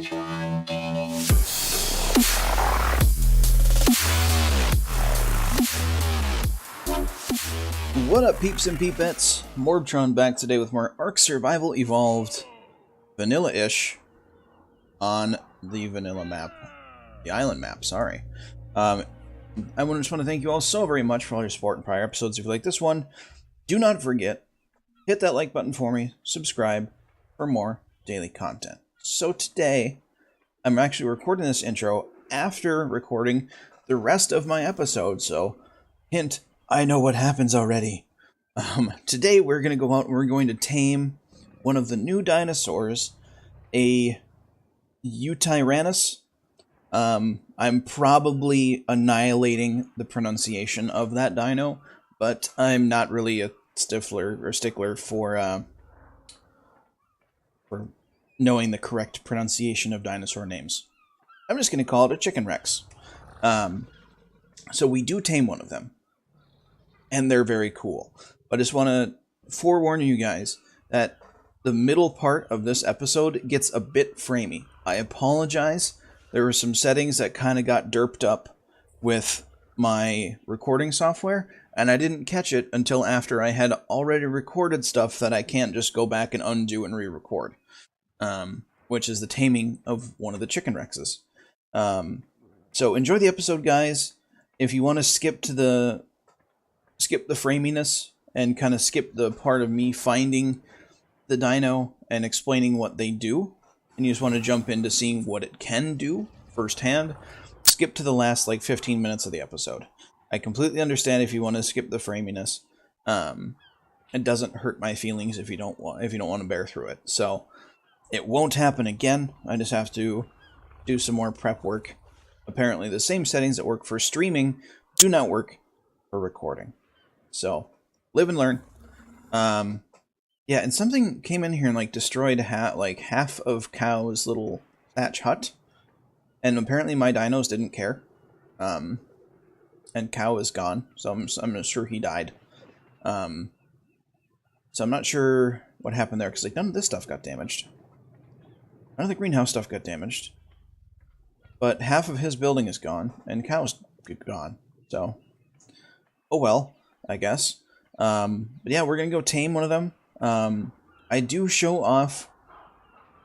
What up, peeps and peepettes? MorbTron back today with more Ark Survival Evolved vanilla-ish on the vanilla map. The island map, sorry. I just want to thank you all so very much for all your support in prior episodes. If you like this one, do not forget, hit that like button for me, subscribe for more daily content. So today, I'm actually recording this intro after recording the rest of my episode, so hint, I know what happens already. Today we're going to go out and we're going to tame one of the new dinosaurs, a Yutyrannus. I'm probably annihilating the pronunciation of that dino, but I'm not really a stickler for knowing the correct pronunciation of dinosaur names. I'm just going to call it a ChickenRex. So we do tame one of them, and they're very cool. I just want to forewarn you guys that the middle part of this episode gets a bit framey. I apologize. There were some settings that kind of got derped up with my recording software, and I didn't catch it until after I had already recorded stuff that I can't just go back and undo and re-record, which is the taming of one of the ChickenRexes. So enjoy the episode, guys. If you want to skip the framiness and kind of skip the part of me finding the dino and explaining what they do, and you just want to jump into seeing what it can do firsthand, skip to the last like 15 minutes of the episode. I completely understand if you want to skip the framiness. It doesn't hurt my feelings if you don't want to bear through it. So it won't happen again. I just have to do some more prep work. Apparently the same settings that work for streaming do not work for recording. So live and learn. Yeah, and something came in here and like destroyed half of Cow's little thatch hut, and apparently my dinos didn't care. And Cow is gone, so I'm sure he died. So I'm not sure what happened there, because like none of this stuff got damaged. None of the greenhouse stuff got damaged, but half of his building is gone, and Cow's gone. So, oh well, I guess. But yeah, we're gonna go tame one of them. I do show off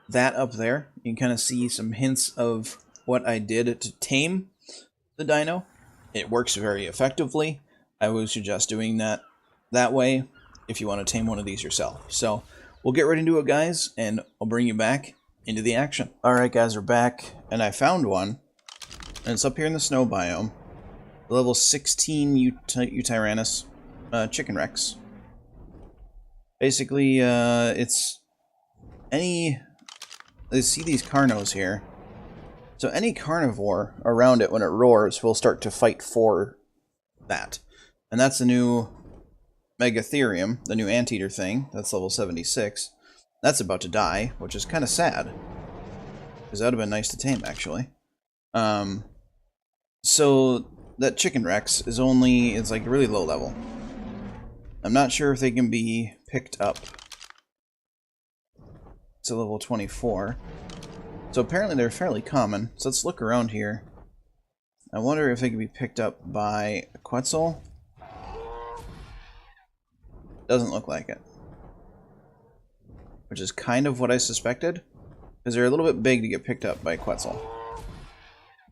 that up there. You can kind of see some hints of what I did to tame the dino. It works very effectively. I would suggest doing that way if you want to tame one of these yourself. So we'll get right into it, guys, and I'll bring you back into the action. Alright, guys, we're back, and I found one, and it's up here in the snow biome. Level 16 Yutyrannus ChickenRex. Basically, it's any... Let's see these carnos here. So any carnivore around it when it roars will start to fight for that. And that's the new Megatherium, the new anteater thing. That's level 76. That's about to die, which is kind of sad, because that would have been nice to tame, actually. So that ChickenRex is it's like really low level. I'm not sure if they can be picked up to level 24. So apparently they're fairly common. So let's look around here. I wonder if they can be picked up by a Quetzal. Doesn't look like it. Which is kind of what I suspected, because they're a little bit big to get picked up by a Quetzal.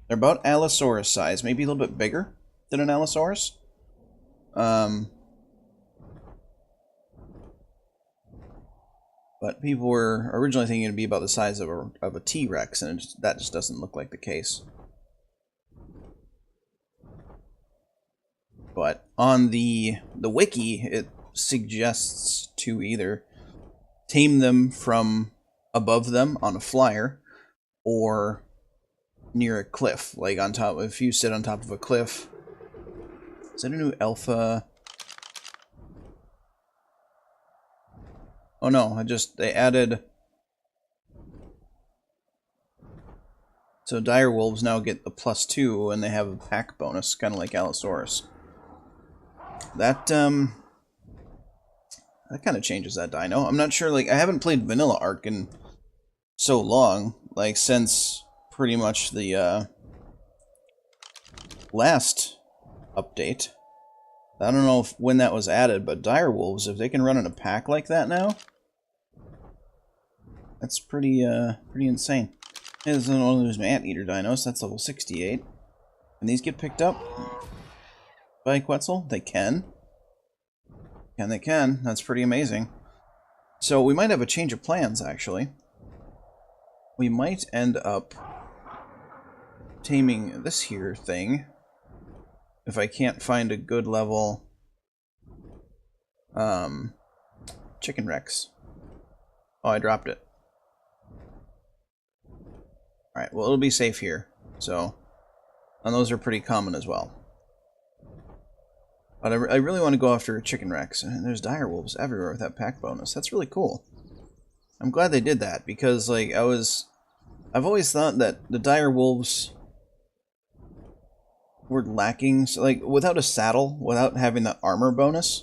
They're about Allosaurus size, maybe a little bit bigger than an Allosaurus. But people were originally thinking it'd be about the size of a T-Rex, and that just doesn't look like the case. But on the wiki, it suggests to either tame them from above them on a flyer, or near a cliff, like on top. If you sit on top of a cliff, is that a new alpha? Oh no, they added... So direwolves now get the +2, and they have a pack bonus, kind of like Allosaurus. That kind of changes that dino. I'm not sure, like, I haven't played Vanilla Ark in so long, like, since pretty much the last update. I don't know when that was added, but direwolves, if they can run in a pack like that now, that's pretty insane. Here's one of those anteater dinos. That's level 68. Can these get picked up by Quetzal? They can. They can. That's pretty amazing. So we might have a change of plans, actually. We might end up taming this here thing if I can't find a good level ChickenRex. Oh, I dropped it. Alright, well, it'll be safe here. So, and those are pretty common as well. But I really want to go after a ChickenRex. And there's direwolves everywhere with that pack bonus. That's really cool. I'm glad they did that, because, like, I've always thought that the direwolves were lacking. So, like, without a saddle, without having the armor bonus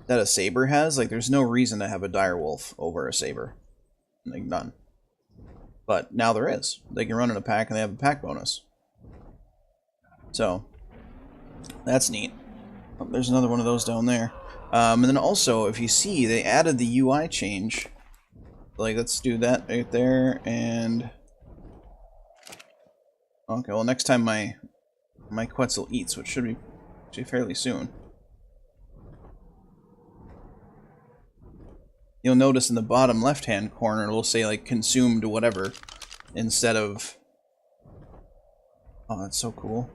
that a saber has, like, there's no reason to have a direwolf over a saber. Like, none. But now there is. They can run in a pack and they have a pack bonus. So, that's neat. Oh, there's another one of those down there. And then also, if you see, they added the UI change. Like, let's do that right there, and... Okay, well, next time my Quetzal eats, which should be actually fairly soon. You'll notice in the bottom left-hand corner, it'll say, like, consumed whatever, instead of... Oh, that's so cool.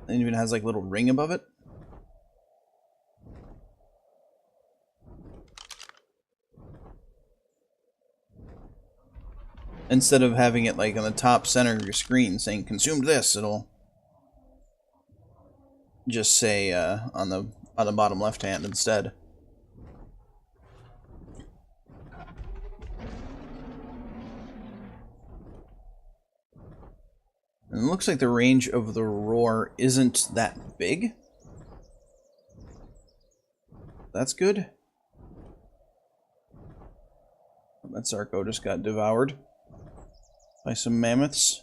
It even has, like, a little ring above it. Instead of having it, like, on the top center of your screen saying, consumed this, it'll just say, on the bottom left-hand instead. And it looks like the range of the roar isn't that big. That's good. That Zarko just got devoured by some mammoths.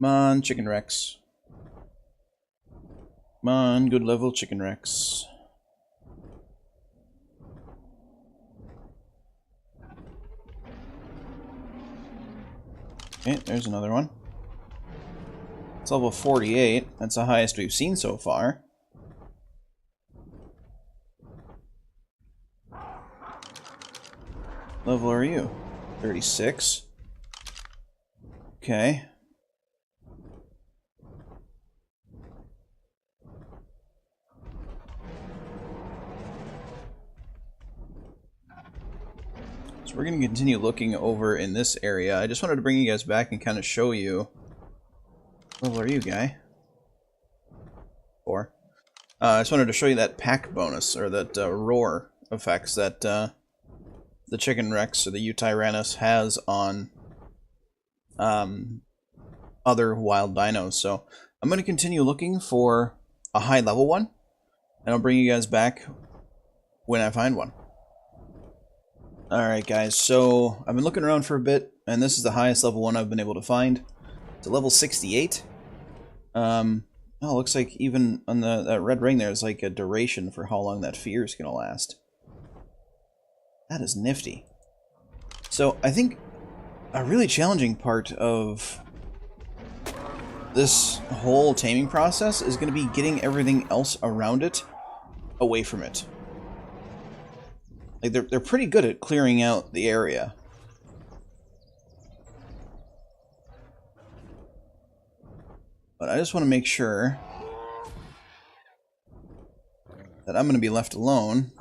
Come on, ChickenRex. Come on, good level ChickenRex. Okay, there's another one. It's level 48. That's the highest we've seen so far. Level are you? 36. Okay. So we're going to continue looking over in this area. I just wanted to bring you guys back and kind of show you. What level are you, guy? 4. I just wanted to show you that pack bonus, or that roar effects that the ChickenRex or the Yutyrannus has on other wild dinos. So I'm going to continue looking for a high level one, and I'll bring you guys back when I find one. Alright guys, so I've been looking around for a bit, and this is the highest level one I've been able to find. It's a level 68. Oh, looks like even on that red ring there's like a duration for how long that fear is going to last. That is nifty. So I think a really challenging part of this whole taming process is going to be getting everything else around it away from it. Like they're pretty good at clearing out the area. But I just want to make sure that I'm going to be left alone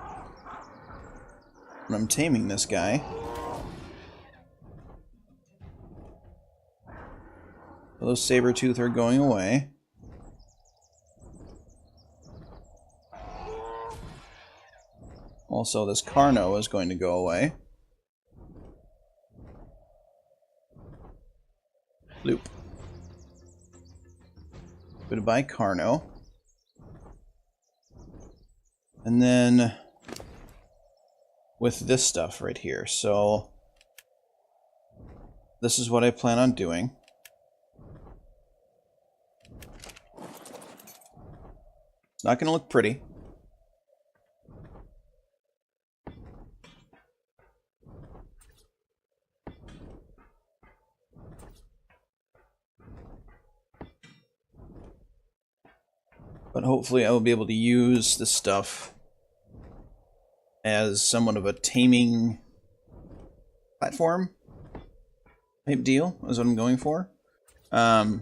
when I'm taming this guy. So those saber-tooth are going away. Also, this Carno is going to go away. Loop. Goodbye, Carno. And then with this stuff right here. So this is what I plan on doing. It's not going to look pretty. But hopefully I will be able to use this stuff as somewhat of a taming platform type deal, is what I'm going for. So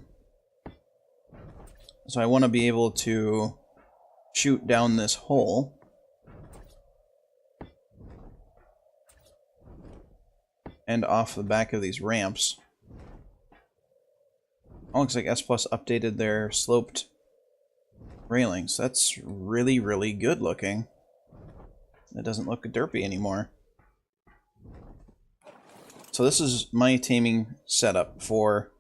I want to be able to shoot down this hole and off the back of these ramps. Oh, looks like S Plus updated their sloped railings. That's really, really good looking. It doesn't look derpy anymore. So this is my taming setup for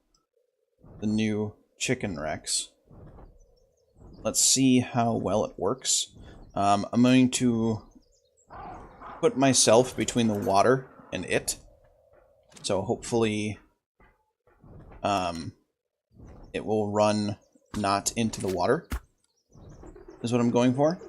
the new ChickenRex. Let's see how well it works. I'm going to put myself between the water and it. So hopefully it will run not into the water, is what I'm going for.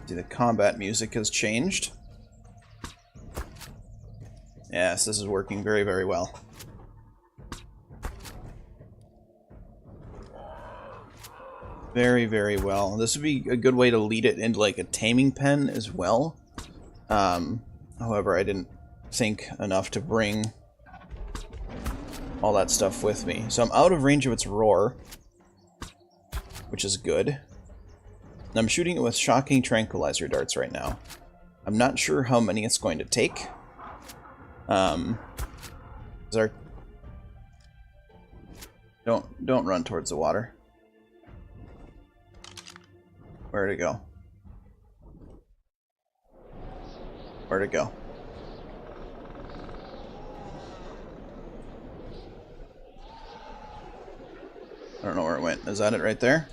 See, the combat music has changed. Yes, this is working very, very well. Very, very well. This would be a good way to lead it into like a taming pen as well. However, I didn't think enough to bring all that stuff with me. So I'm out of range of its roar, which is good. And I'm shooting it with shocking tranquilizer darts right now. I'm not sure how many it's going to take. Don't run towards the water. Where'd it go? Where'd it go? I don't know where it went. Is that it right there?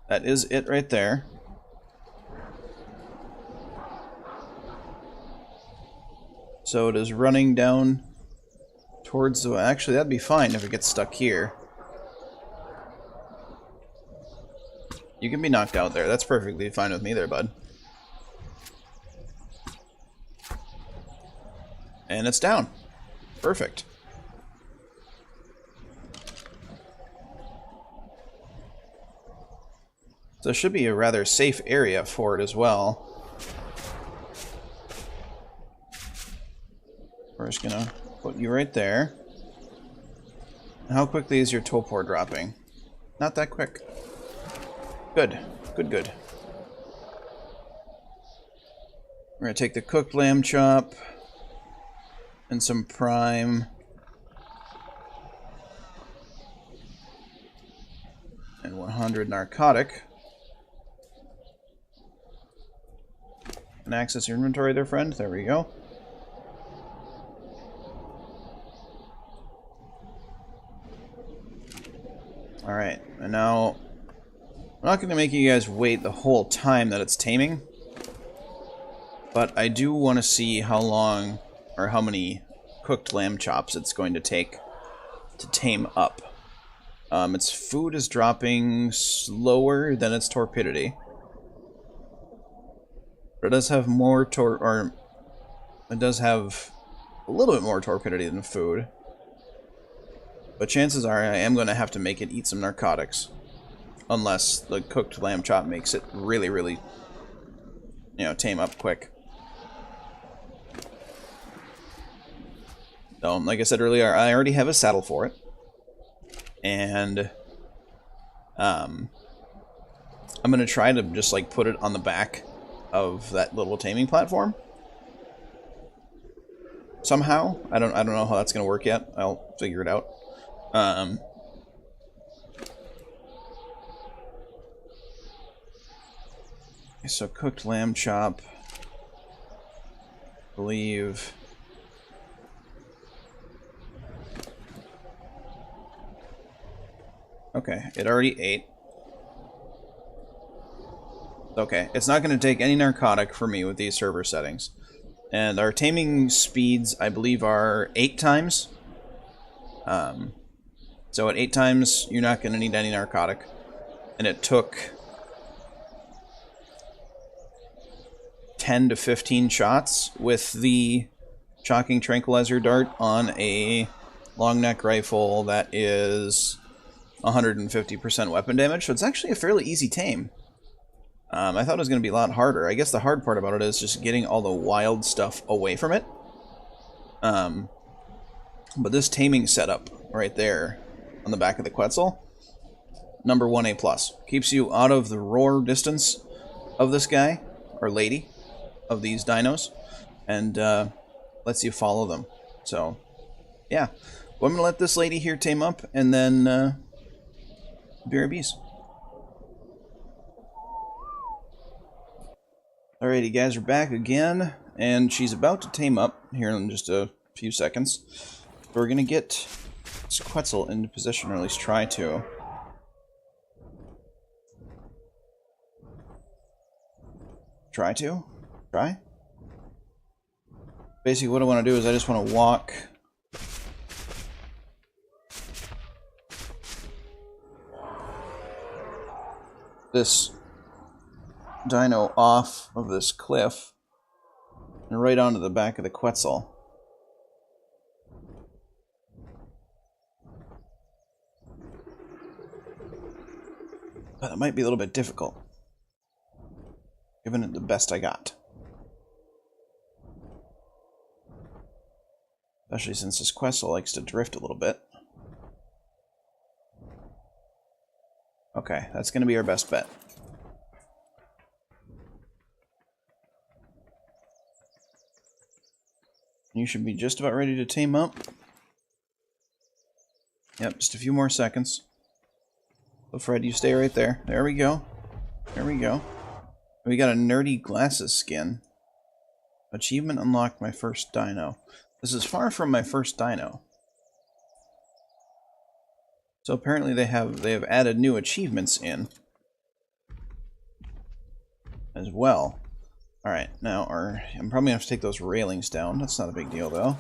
That is it right there. So it is running down towards the... Actually, that'd be fine if it gets stuck here. You can be knocked out there. That's perfectly fine with me there, bud. And it's down. Perfect. So it should be a rather safe area for it as well. We're just gonna put you right there. How quickly is your torpor dropping? Not that quick. Good. Good, good. We're gonna take the cooked lamb chop and some prime. And 100 narcotic. And access your inventory there, friend. There we go. Alright, and now I'm not going to make you guys wait the whole time that it's taming, but I do want to see how long or how many cooked lamb chops it's going to take to tame up. Its food is dropping slower than its torpidity. But it does have more it does have a little bit more torpidity than food. But chances are I am going to have to make it eat some narcotics. Unless the cooked lamb chop makes it really, really, you know, tame up quick. So, like I said earlier, I already have a saddle for it. And I'm going to try to just, like, put it on the back of that little taming platform. Somehow. I don't know how that's going to work yet. I'll figure it out. So cooked lamb chop. believe... Okay, it already ate. Okay, it's not going to take any narcotic for me with these server settings. And our taming speeds, I believe, are 8 times. So at 8 times, you're not going to need any narcotic. And it took 10 to 15 shots with the shocking tranquilizer dart on a long neck rifle that is 150% weapon damage. So it's actually a fairly easy tame. I thought it was going to be a lot harder. I guess the hard part about it is just getting all the wild stuff away from it. But this taming setup right there on the back of the Quetzal, number 1A+. Keeps you out of the roar distance of this guy, or lady, of these dinos, and lets you follow them. So, yeah. Well, I'm going to let this lady here tame up, and then BRBs. Alrighty, guys, we're back again, and she's about to tame up here in just a few seconds. We're going to get this Quetzal into position, or at least try to. Try? Basically, what I want to do is I just want to walk this dino off of this cliff and right onto the back of the Quetzal. But it might be a little bit difficult, given it the best I got. Especially since this Quetzal likes to drift a little bit. Okay, that's going to be our best bet. You should be just about ready to tame up. Yep, just a few more seconds. So Fred, you stay right there. There we go. There we go. We got a nerdy glasses skin. Achievement unlocked my first dino. This is far from my first dino. So apparently they have added new achievements in as well. Alright, now I'm probably gonna have to take those railings down. That's not a big deal though.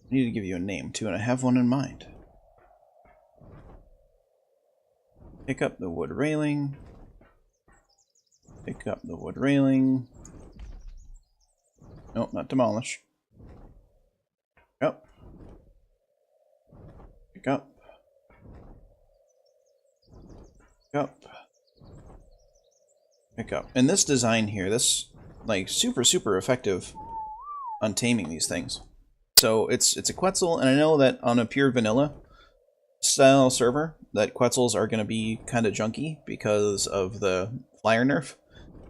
I need to give you a name too, and I have one in mind. Pick up the wood railing. Pick up the wood railing. Nope, not demolish. Yep. Pick up. Pick up. Pick up. And this design here, this like super effective on taming these things. So it's a Quetzal, and I know that on a pure vanilla style server, that Quetzals are going to be kind of junky because of the flyer nerf.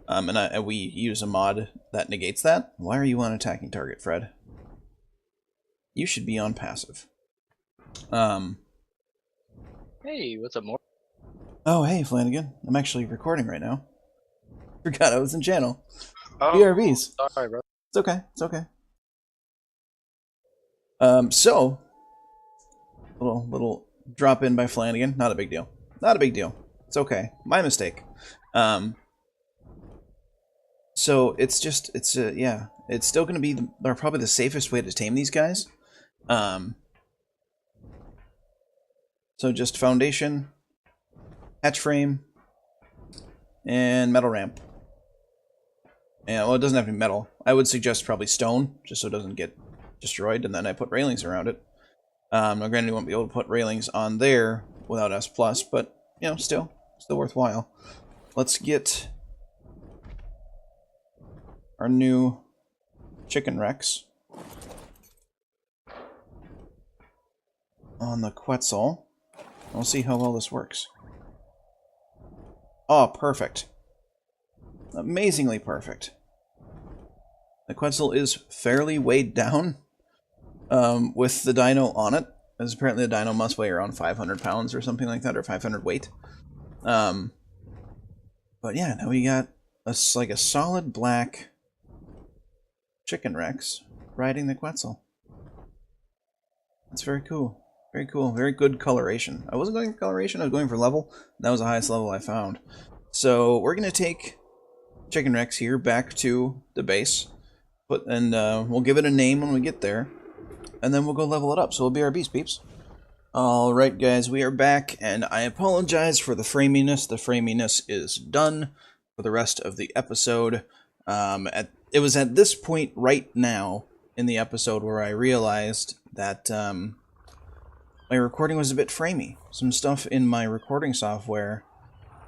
And we use a mod that negates that. Why are you on attacking target, Fred? You should be on passive. Hey, what's up, Mor? Oh, hey, Flanagan. I'm actually recording right now. Forgot I was in channel. Oh, BRBs. sorry, bro. It's okay. It's okay. So, little drop in by Flanagan. Not a big deal. Not a big deal. It's okay. My mistake. So it's yeah, it's still going to be probably the safest way to tame these guys. So just foundation, hatch frame, and metal ramp. And well, it doesn't have to be metal. I would suggest probably stone, just so it doesn't get destroyed. And then I put railings around it. Now, granted, you won't be able to put railings on there without S+, but you know, still worthwhile. Let's get our new ChickenRex on the Quetzal. We'll see how well this works. Oh, perfect. Amazingly perfect. The Quetzal is fairly weighed down with the dino on it, as apparently the dino must weigh around 500 pounds or something like that, or 500 weight. But yeah, now we got like a solid black ChickenRex riding the Quetzal. That's very cool. Very cool. Very good coloration. I wasn't going for coloration, I was going for level. That was the highest level I found. So we're going to take ChickenRex here back to the base. And we'll give it a name when we get there. And then we'll go level it up. So we'll be our beast peeps. Alright guys, we are back, and I apologize for the framiness. The framiness is done for the rest of the episode. It was at this point right now in the episode where I realized that my recording was a bit framey. Some stuff in my recording software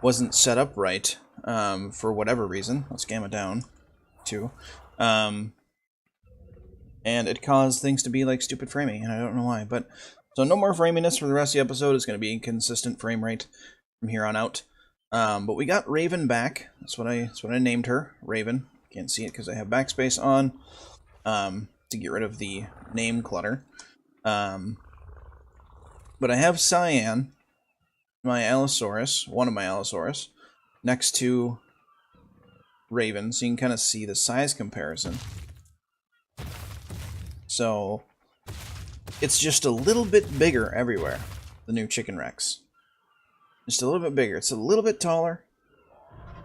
wasn't set up right for whatever reason. Let's gamma down too. And it caused things to be like stupid framing, and I don't know why, but so no more framiness for the rest of the episode. It's going to be a consistent frame rate from here on out. But we got Raven back. That's what I named her, Raven. Can't see it because I have backspace on to get rid of the name clutter. But I have Cyan, my Allosaurus, one of my Allosaurus, next to Raven, so you can kind of see the size comparison. So it's just a little bit bigger everywhere, the new ChickenRex. Just a little bit bigger. It's a little bit taller.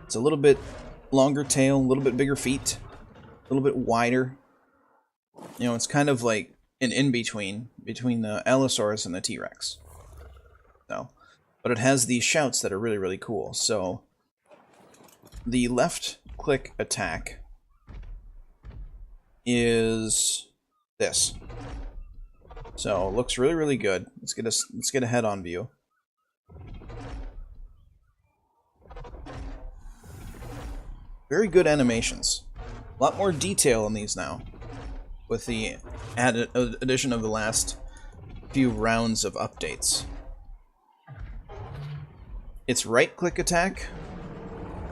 It's a little bit longer tail, a little bit bigger feet, a little bit wider. You know, it's kind of like an in-between between the Allosaurus and the T-Rex. So, but it has these shouts that are really, really cool. So the left-click attack is this. So, looks really, really good. Let's get a head-on view. Very good animations. A lot more detail in these now, with the addition of the last few rounds of updates. Its right-click attack,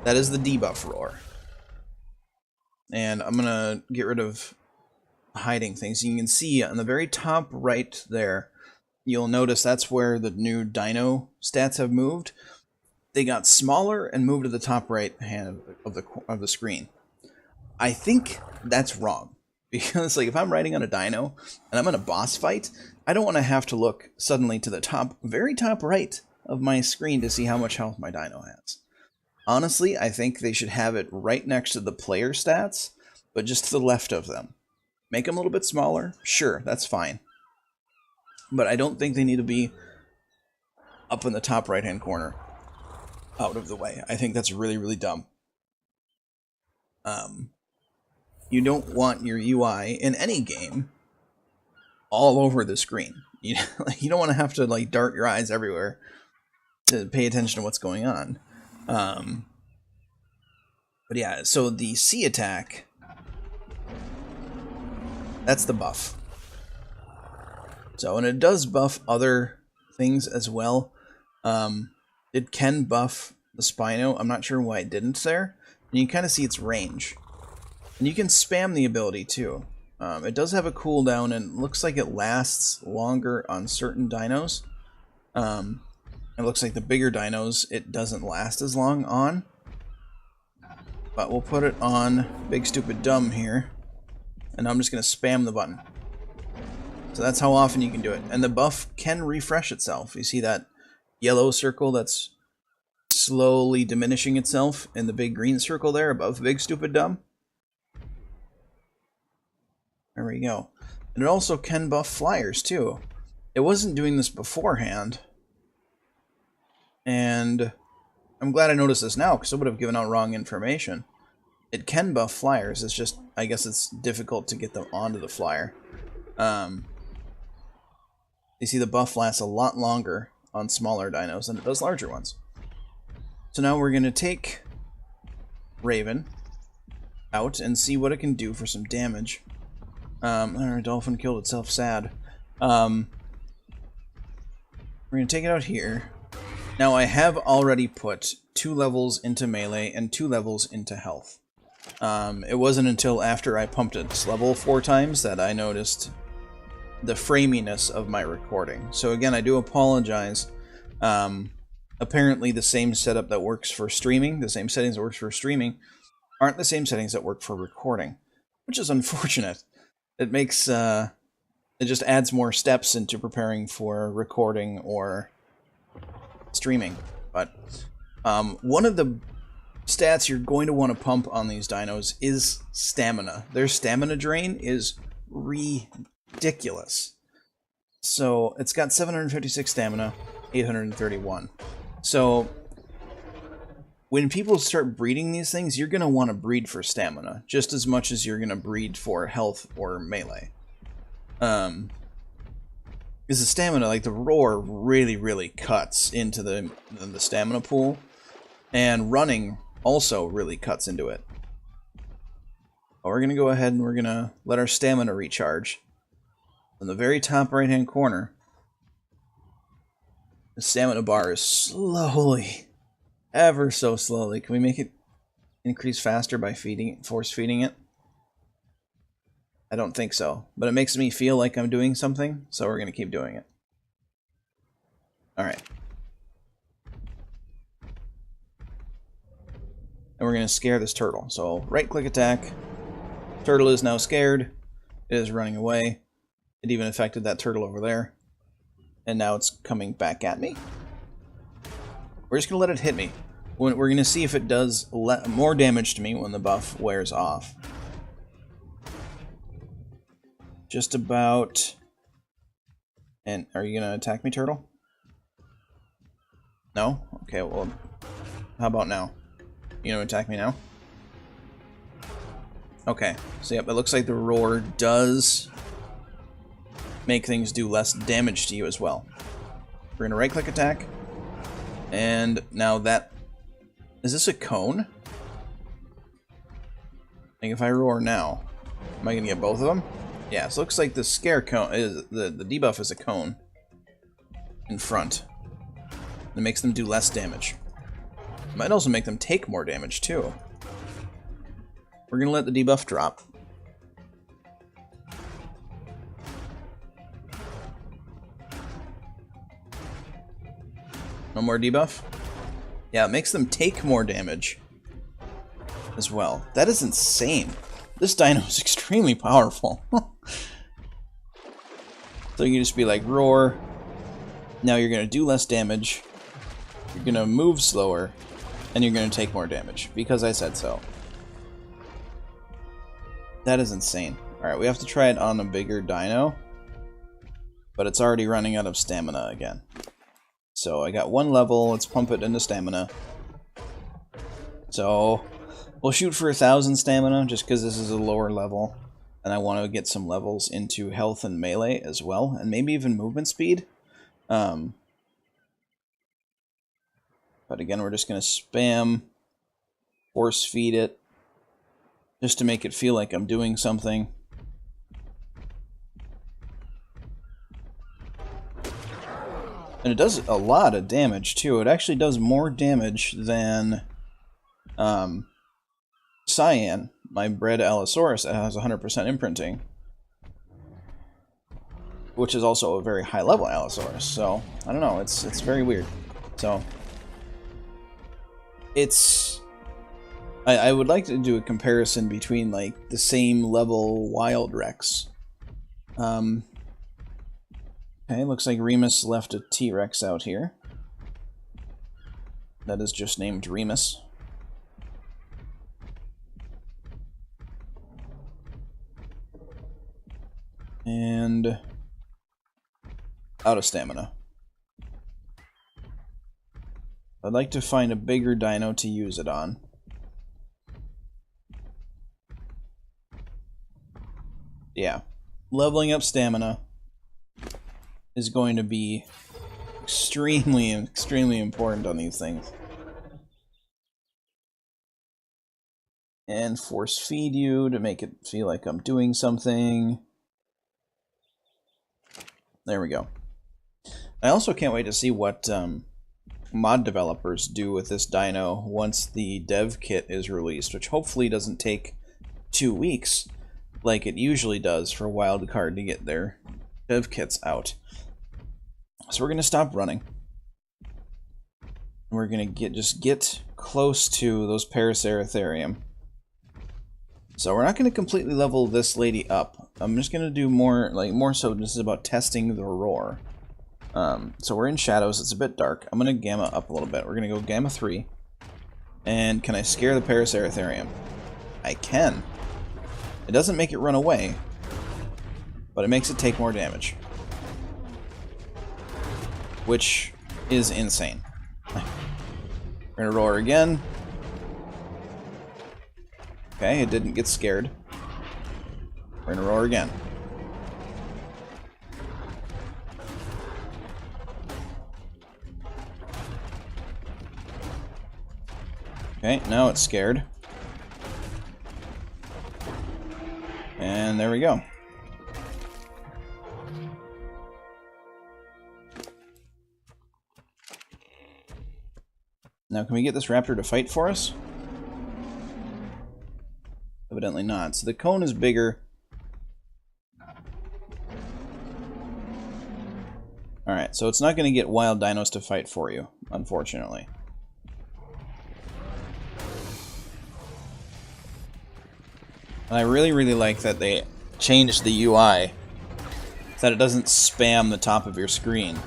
that is the Debuff Roar. And I'm gonna get rid of hiding things. You can see on the very top right there, you'll notice that's where the new dino stats have moved. They got smaller and moved to the top right hand of the screen. I think that's wrong, because like if I'm riding on a dino and I'm in a boss fight, I don't want to have to look suddenly to the very top right of my screen to see how much health my dino has. Honestly, I think they should have it right next to the player stats, but just to the left of them. Make them a little bit smaller, sure, that's fine. But I don't think they need to be up in the top right-hand corner, out of the way. I think that's really, really dumb. You don't want your UI in any game all over the screen. You don't want to have to like dart your eyes everywhere to pay attention to what's going on. But yeah, so the C attack, that's the buff. So, and it does buff other things as well. It can buff the Spino. I'm not sure why it didn't there. And you can kind of see its range. And you can spam the ability too. It does have a cooldown, and it looks like it lasts longer on certain dinos. It looks like the bigger dinos it doesn't last as long on. But we'll put it on Big Stupid Dumb here. And I'm just going to spam the button. So that's how often you can do it. And the buff can refresh itself. You see that yellow circle that's slowly diminishing itself, and the big green circle there above Big Stupid Dumb? There we go. And it also can buff flyers too. It wasn't doing this beforehand. And I'm glad I noticed this now, because it would have given out wrong information. It can buff flyers, it's just, I guess it's difficult to get them onto the flyer. You see the buff lasts a lot longer on smaller dinos than it does larger ones. So now we're going to take Raven out and see what it can do for some damage. Our dolphin killed itself, sad. We're going to take it out here. Now I have already put 2 levels into melee and 2 levels into health. It wasn't until after I pumped its level 4 times that I noticed the framiness of my recording. So again, I do apologize. Apparently the same setup that works for streaming, the same settings that works for streaming, aren't the same settings that work for recording. which is unfortunate. It makes it just adds more steps into preparing for recording or streaming. But one of the stats you're going to want to pump on these dinos is stamina. Their stamina drain is ridiculous. So it's got 756 stamina, 831. So when people start breeding these things, you're going to want to breed for stamina just as much as you're going to breed for health or melee. Because the stamina, like the roar, really cuts into the stamina pool, and running also really cuts into it. But we're going to go ahead and we're going to let our stamina recharge. In the very top right hand corner, the stamina bar is slowly, ever so slowly. Can we make it increase faster by force feeding it? I don't think so, but it makes me feel like I'm doing something, so we're going to keep doing it. Alright. And we're going to scare this turtle. So right click attack. Turtle is now scared. It is running away. It even affected that turtle over there. And now it's coming back at me. We're just going to let it hit me. We're going to see if it does more damage to me when the buff wears off. Just about... And are you going to attack me, turtle? No? Okay, well, how about now? You going to attack me now? Okay, so yep, it looks like the roar does make things do less damage to you as well. We're going to right-click attack. And now that... Is this a cone? Like if I roar now, am I going to get both of them? Yeah, so it looks like the scare cone is the debuff is a cone in front. It makes them do less damage. It might also make them take more damage too. We're gonna let the debuff drop. No more debuff? Yeah, it makes them take more damage as well. That is insane. This dino is extremely powerful. So you can just be like, roar. Now you're going to do less damage. You're going to move slower. And you're going to take more damage. Because I said so. That is insane. Alright, we have to try it on a bigger dino. But it's already running out of stamina again. So I got one level. Let's pump it into stamina. So... we'll shoot for 1,000 stamina, just because this is a lower level, and I want to get some levels into health and melee as well, and maybe even movement speed. But again, we're just going to spam force feed it, just to make it feel like I'm doing something. And it does a lot of damage, too. It actually does more damage than... Cyan, my bred Allosaurus, that has 100% imprinting, which is also a very high level Allosaurus. So I don't know, it's very weird. So it's I would like to do a comparison between like the same level Wild Rex. Okay, looks like Remus left a T-Rex out here. That is just named Remus. And out of stamina. I'd like to find a bigger dino to use it on. Yeah, leveling up stamina is going to be extremely important on these things. And force feed you to make it feel like I'm doing something. There we go. I also can't wait to see what mod developers do with this dino once the dev kit is released, which hopefully doesn't take 2 weeks like it usually does for Wildcard to get their dev kits out. So we're going to stop running. We're going to just get close to those Paraceratherium. So we're not going to completely level this lady up. I'm just going to do more so this is about testing the roar. So we're in shadows, it's a bit dark. I'm going to gamma up a little bit. We're going to go gamma 3. And can I scare the Paraceratherium? I can. It doesn't make it run away, but it makes it take more damage. Which is insane. We're going to roar again. Okay, it didn't get scared. We're gonna roar again. Okay, now it's scared. And there we go. Now can we get this raptor to fight for us? Evidently not. So the cone is bigger. Alright, so it's not going to get wild dinos to fight for you, unfortunately. And I really, really like that they changed the UI so that it doesn't spam the top of your screen.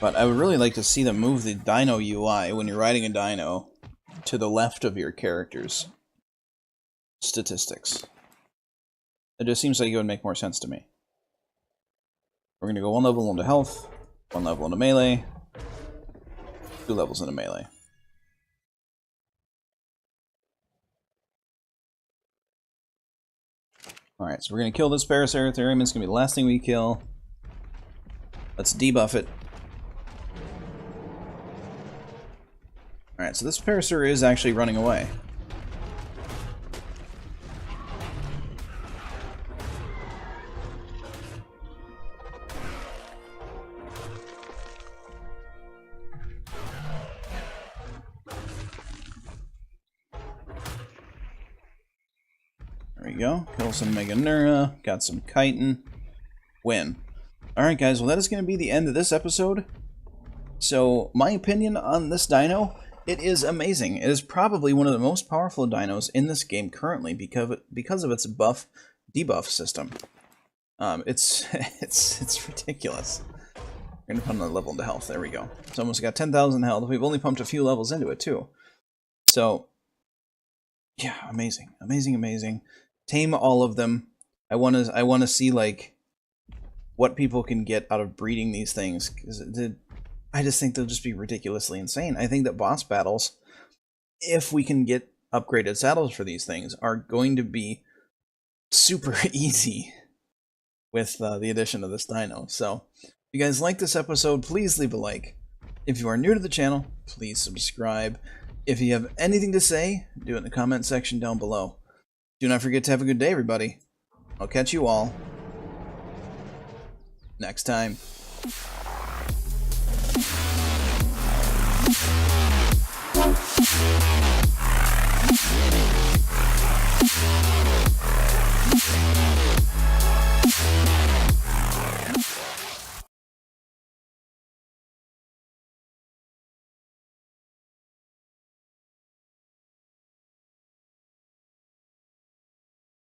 But I would really like to see them move the dino UI when you're riding a dino to the left of your character's statistics. It just seems like it would make more sense to me. We're going to go 1 level into health, 1 level into melee, 2 levels into melee. Alright, so we're going to kill this Paraceratherium. It's going to be the last thing we kill. Let's debuff it. Alright, so this Parasaur is actually running away. There we go. Kill some Meganura. Got some chitin. Win. Alright guys, well that is going to be the end of this episode. So, my opinion on this dino, it is amazing. It is probably one of the most powerful dinos in this game currently because of its debuff system. It's ridiculous. We're going to put another level into health. There we go. It's almost got 10,000 health. We've only pumped a few levels into it too. So, yeah, amazing. Amazing, amazing. Tame all of them. I want to see, like, what people can get out of breeding these things. 'Cause I just think they'll just be ridiculously insane. I think that boss battles, if we can get upgraded saddles for these things, are going to be super easy with the addition of this dino. So, if you guys like this episode, please leave a like. If you are new to the channel, please subscribe. If you have anything to say, do it in the comment section down below. Do not forget to have a good day, everybody. I'll catch you all next time.